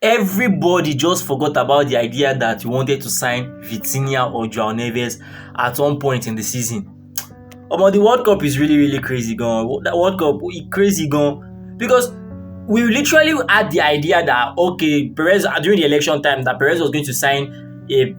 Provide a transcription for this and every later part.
everybody just forgot about the idea that you wanted to sign Vitinha or João Neves at one point in the season. But the World Cup is really, really crazy gone. That World Cup crazy gone because we literally had the idea that okay, Perez during the election time that Perez was going to sign a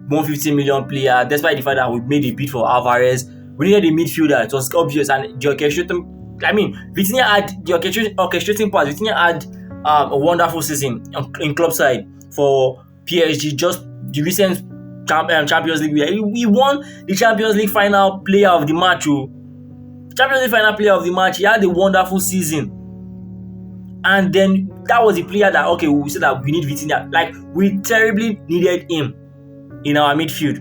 150 million player, despite the fact that we made a bid for Alvarez. We needed a midfielder. It was obvious, and the orchestrating. I mean, Vitinha had the orchestrating part. Vitinha had a wonderful season in club side for PSG. Just the recent Champions League. He won the Champions League final player of the match. Champions League final player of the match. He had a wonderful season. And then that was the player that, okay, we said that we need Vitinha. Like, we terribly needed him in our midfield.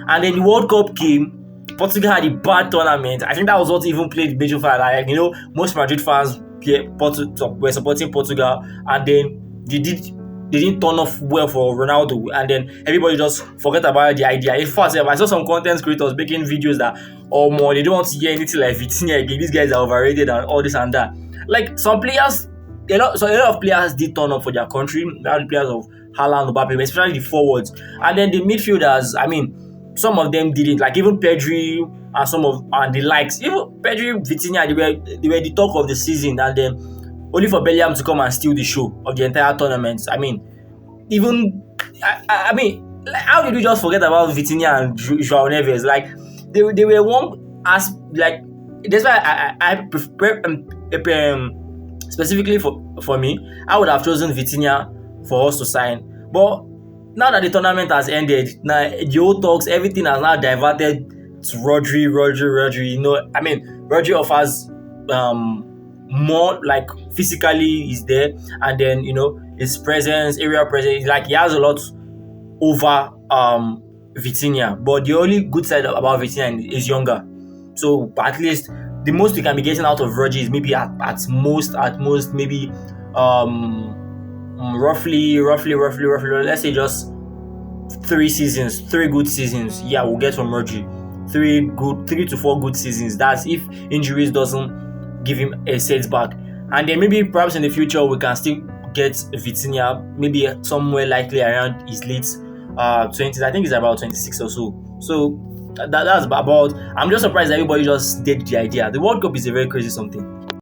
And then the World Cup came. Portugal had a bad tournament. I think that was what even played major for. Like, most Madrid fans were supporting Portugal. And then they didn't turn off well for Ronaldo, and then everybody just forget about the idea. In fact, I saw some content creators making videos that, oh more, they don't want to hear anything like Vitinha again. These guys are overrated and all this and that. Like some players, a lot of players did turn up for their country. The players of Haaland, Mbappe, especially the forwards, and then the midfielders. I mean, some of them didn't. Like even Pedri and the likes. Even Pedri, Vitinha, they were the talk of the season, and then only for Bellingham to come and steal the show of the entire tournament. I mean, how did we just forget about Vitinha and João Neves? Like, they were one as like. That's why I prefer specifically for me, I would have chosen Vitinha for us to sign. But now that the tournament has ended, now the old talks, everything has now diverted to Rodri. I mean, Rodri offers more, like physically is there, and then his presence, area presence, like he has a lot over Vitinha. But the only good side about Vitinha is younger, so at least the most we can be getting out of Rodri is maybe at most maybe roughly let's say just 3 good seasons. Yeah, we'll get from Rodri 3 to 4 good seasons. That's if injuries doesn't give him a setback, and then maybe perhaps in the future we can still get Vitinha maybe somewhere likely around his late 20s. I think it's about 26 or so. So that's about. I'm just surprised everybody just did the idea. The World Cup is a very crazy something.